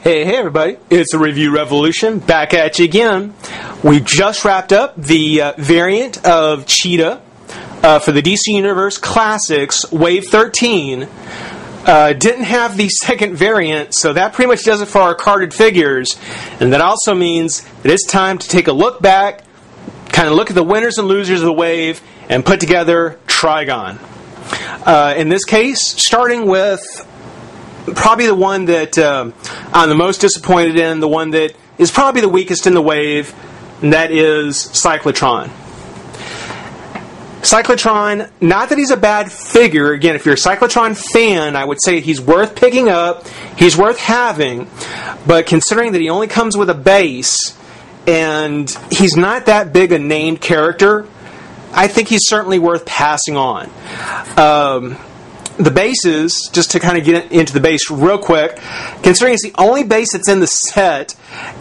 Hey everybody, it's a Review Revolution, back at you again. We just wrapped up the variant of Cheetah for the DC Universe Classics Wave 13. Didn't have the second variant, so that pretty much does it for our carded figures. And that also means that it's time to take a look back, kind of look at the winners and losers of the wave, and put together Trigon. In this case, starting with probably the one that I'm the most disappointed in, the one that is probably the weakest in the wave, and that is Cyclotron. Cyclotron, not that he's a bad figure. Again, if you're a Cyclotron fan, I would say he's worth picking up, he's worth having, but considering that he only comes with a base, and he's not that big a named character, I think he's certainly worth passing on. The bases, just to kind of get into the base real quick, considering it's the only base that's in the set,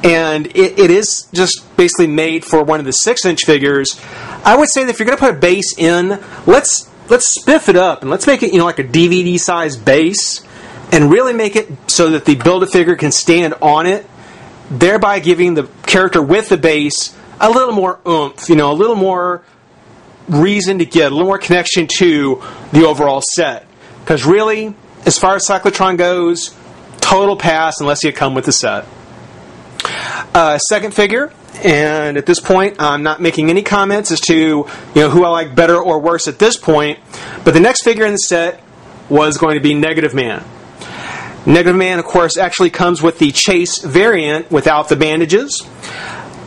and it is just basically made for one of the 6-inch figures, I would say that if you're going to put a base in, let's spiff it up and let's make it, like a DVD size base, and really make it so that the Build-A-Figure can stand on it, thereby giving the character with the base a little more oomph, a little more reason to get, a little more connection to the overall set. Because really, as far as Cyclotron goes, total pass unless you come with the set. Second figure, and at this point I'm not making any comments as to who I like better or worse at this point, but the next figure in the set was going to be Negative Man. Negative Man, of course, actually comes with the Chase variant without the bandages.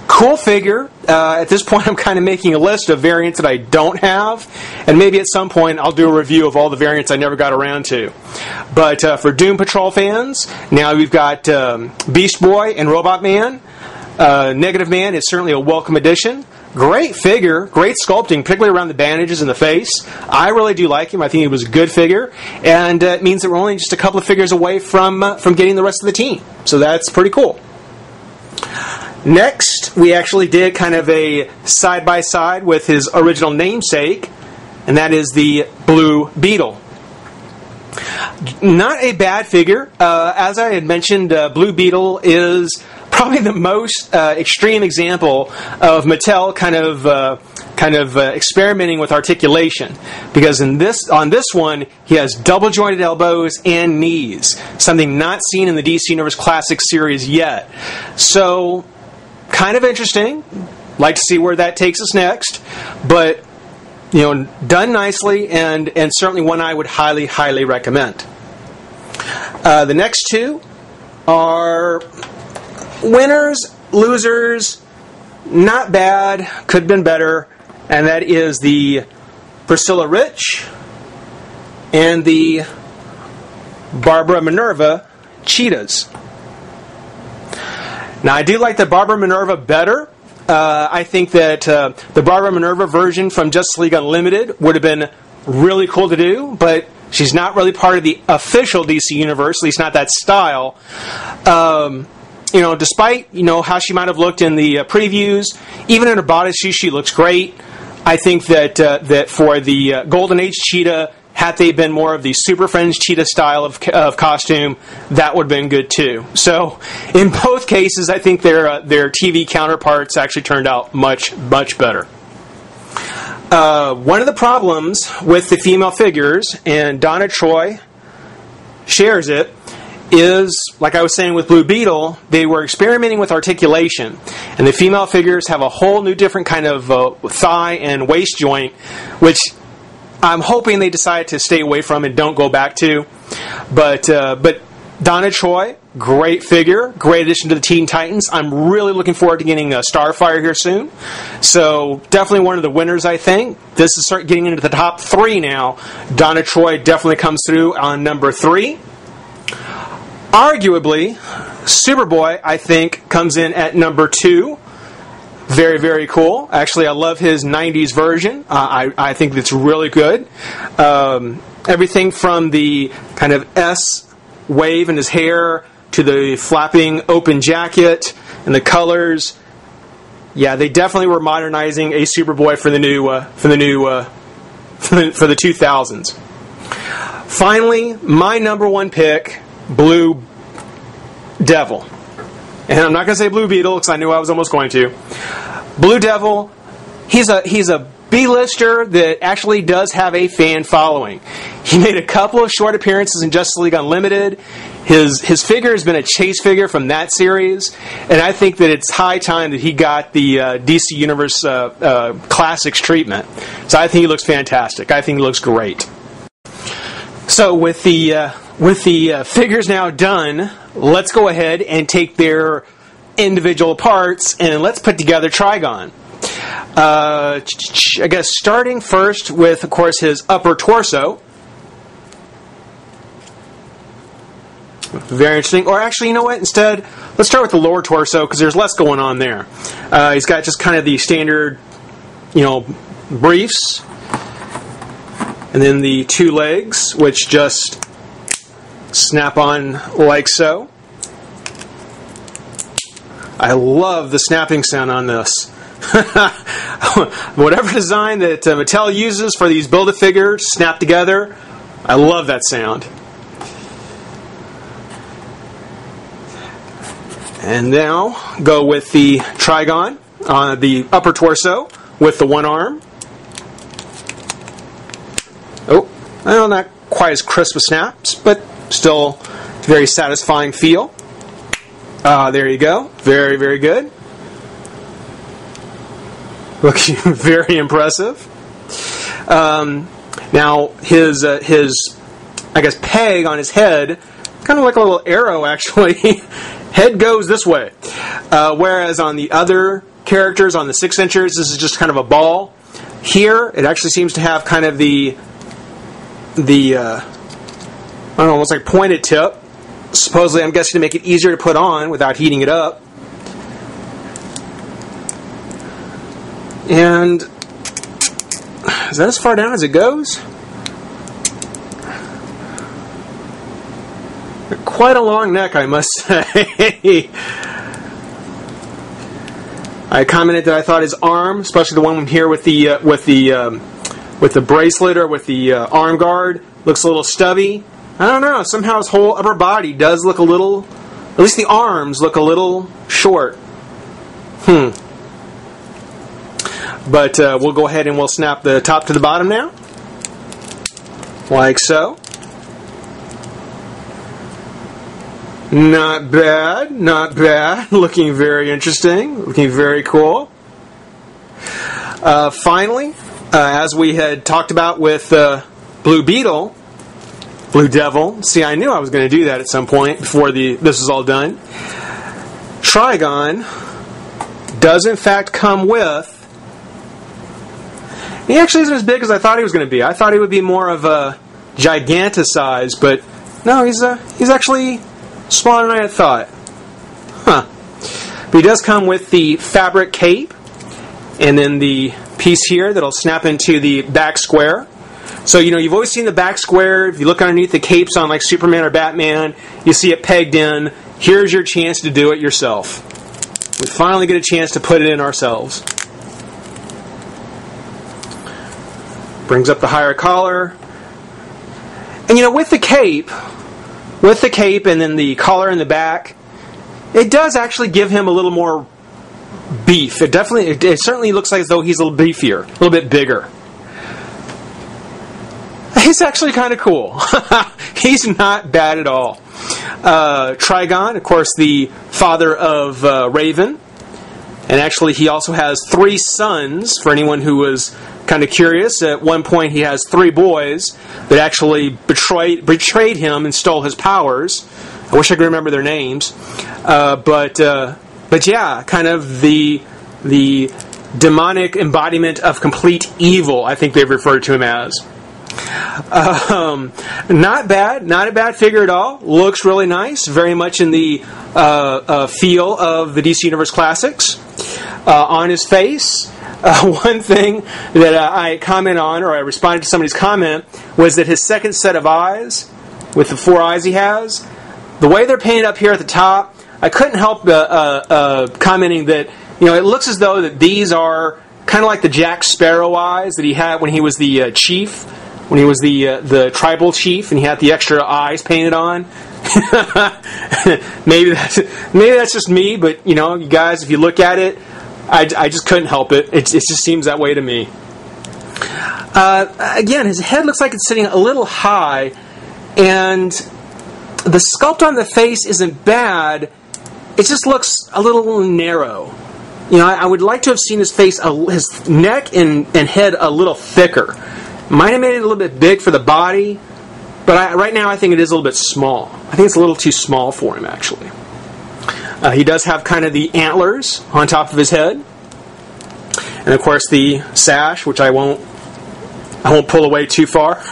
Cool figure. At this point, I'm kind of making a list of variants that I don't have, and maybe at some point I'll do a review of all the variants I never got around to. But for Doom Patrol fans, now we've got Beast Boy and Robot Man. Negative Man is certainly a welcome addition. Great figure, great sculpting, particularly around the bandages and the face. I really do like him. I think he was a good figure, and it means that we're only just a couple of figures away from getting the rest of the team. So that's pretty cool. Next, we actually did kind of a side-by-side with his original namesake, and that is the Blue Beetle. Not a bad figure. As I had mentioned, Blue Beetle is probably the most extreme example of Mattel kind of experimenting with articulation, because on this one he has double jointed elbows and knees, something not seen in the DC Universe Classic series yet. So, kind of interesting. Like to see where that takes us next, but done nicely, and certainly one I would highly recommend. The next two are winners, losers, not bad, could have been better, and that is the Priscilla Rich and the Barbara Minerva Cheetahs. Now, I do like the Barbara Minerva better. I think that the Barbara Minerva version from Justice League Unlimited would have been really cool to do, but she's not really part of the official DC Universe, at least not that style. Despite how she might have looked in the previews, even in her bodysuit, she looks great. I think that for the Golden Age Cheetah, had they been more of the Super Friends Cheetah style of costume, that would have been good too. So, in both cases, I think their TV counterparts actually turned out much better. One of the problems with the female figures, and Donna Troy shares it, is, like I was saying with Blue Beetle, they were experimenting with articulation, and the female figures have a whole new different kind of thigh and waist joint, which I'm hoping they decide to stay away from and don't go back to. But Donna Troy, great figure, great addition to the Teen Titans. I'm really looking forward to getting Starfire here soon. So definitely one of the winners, I think. This is start getting into the top 3 now. Donna Troy definitely comes through on number 3. Arguably, Superboy, I think, comes in at number 2. Very cool. Actually, I love his 90s version. I think it's really good. Everything from the kind of S wave in his hair to the flapping open jacket and the colors. Yeah, they definitely were modernizing a Superboy for the 2000s. Finally, my number 1 pick, Blue Devil. And I'm not going to say Blue Beetle because I knew I was almost going to. Blue Devil, he's a B-lister that actually does have a fan following. He made a couple of short appearances in Justice League Unlimited. His figure has been a chase figure from that series, and I think that it's high time that he got the DC Universe Classics treatment. So I think he looks fantastic. I think he looks great. So with the figures now done, let's go ahead and take their individual parts and let's put together Trigon. I guess starting first with, of course, his upper torso. Very interesting. Or actually, you know what? Instead, let's start with the lower torso because there's less going on there. He's got just kind of the standard, briefs. And then the two legs, which just snap on like so. I love the snapping sound on this. Whatever design that Mattel uses for these Build-A-Figure snap together, I love that sound. And now go with the Trigon on the upper torso with the one arm. Oh, I know not quite as crisp with snaps, but still very satisfying feel. There you go. Very, very good. Looking very impressive. Now his I guess peg on his head, kind of like a little arrow actually. Head goes this way. Whereas on the other characters, on the 6-inchers, this is just kind of a ball. Here, it actually seems to have kind of the I don't know, almost like pointed tip. Supposedly, I'm guessing to make it easier to put on without heating it up. And is that as far down as it goes? Quite a long neck, I must say. I commented that I thought his arm, especially the one here with the bracelet or with the arm guard, looks a little stubby. I don't know. Somehow his whole upper body does look a little, at least the arms look a little short. But we'll go ahead and we'll snap the top to the bottom now. Like so. Not bad, not bad. Looking very interesting. Looking very cool. Finally, as we had talked about with Blue Beetle, Blue Devil. See, I knew I was going to do that at some point before this was all done. Trigon does in fact come with... He actually isn't as big as I thought he was going to be. I thought he would be more of a giganticize, but no, he's actually smaller than I had thought. But he does come with the fabric cape, and then the piece here that'll snap into the back square. So, you've always seen the back square. If you look underneath the capes on like Superman or Batman, you see it pegged in. Here's your chance to do it yourself. We finally get a chance to put it in ourselves. Brings up the higher collar. And with the cape and then the collar in the back, it does actually give him a little more beef. It certainly looks like as though he's a little beefier, a little bit bigger. He's actually kind of cool. He's not bad at all. Trigon, of course, the father of Raven. And actually, he also has 3 sons, for anyone who was kind of curious. At one point, he has 3 boys that actually betrayed him and stole his powers. I wish I could remember their names. But yeah, kind of the demonic embodiment of complete evil, I think they've referred to him as. Not bad, not a bad figure at all. Looks really nice, very much in the feel of the DC Universe Classics. On his face, one thing that I comment on, or I responded to somebody's comment, was that his second set of eyes, with the 4 eyes he has, the way they're painted up here at the top, I couldn't help commenting that it looks as though that these are kind of like the Jack Sparrow eyes that he had when he was the chief when he was the tribal chief and he had the extra eyes painted on. maybe that's just me, but you guys, if you look at it, I just couldn't help it. It just seems that way to me. Again, his head looks like it's sitting a little high, and the sculpt on the face isn't bad. It just looks a little narrow. I would like to have seen his face, his neck and head a little thicker. Might have made it a little bit big for the body, but right now I think it is a little bit small. I think it's a little too small for him, actually. He does have kind of the antlers on top of his head, and of course the sash, which I won't pull away too far.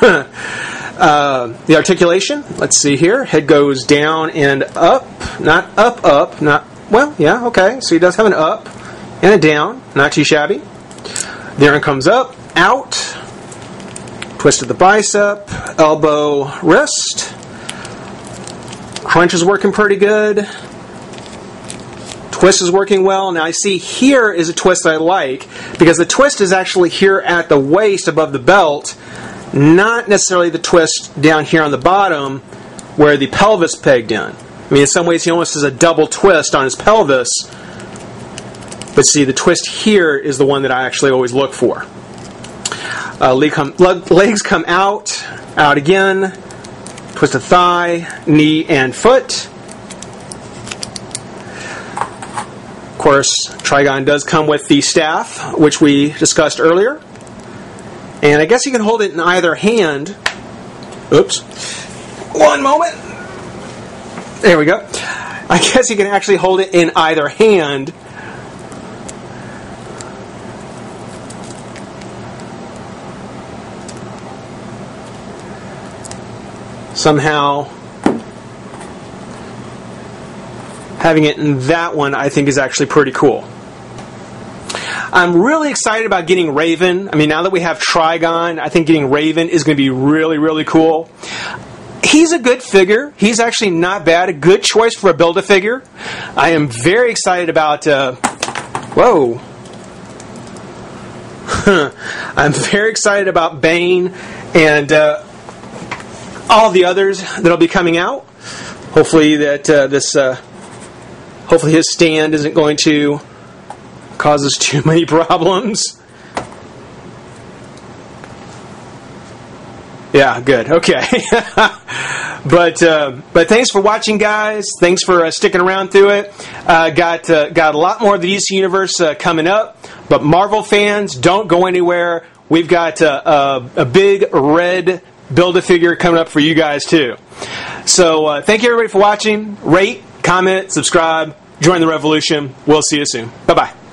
The articulation. Let's see here. Head goes down and up, not up, not well. Yeah, okay. So he does have an up and a down, not too shabby. The arm comes up, out. Twist of the bicep, elbow, wrist. Crunch is working pretty good. Twist is working well. Now I see here is a twist I like, because the twist is actually here at the waist above the belt, not necessarily the twist down here on the bottom where the pelvis pegged in. I mean, in some ways he almost has a double twist on his pelvis, but see, the twist here is the one that I actually always look for. Legs come out again, twist of thigh, knee, and foot. Of course, Trigon does come with the staff, which we discussed earlier. And I guess you can hold it in either hand. Oops. One moment. There we go. I guess you can actually hold it in either hand. Somehow, having it in that one, I think, is actually pretty cool. I'm really excited about getting Raven. I mean, now that we have Trigon, I think getting Raven is going to be really, really cool. He's a good figure. He's actually not bad. A good choice for a Build-A-Figure. I am very excited about... whoa. I'm very excited about Bane and all the others that'll be coming out. Hopefully that hopefully his stand isn't going to cause us too many problems. Yeah, good. Okay. But thanks for watching, guys. Thanks for sticking around through it. Got a lot more of the DC Universe coming up. But Marvel fans, don't go anywhere. We've got a big red Build-A-Figure coming up for you guys too. So thank you everybody for watching. Rate, comment, subscribe, join the revolution. We'll see you soon. Bye-bye.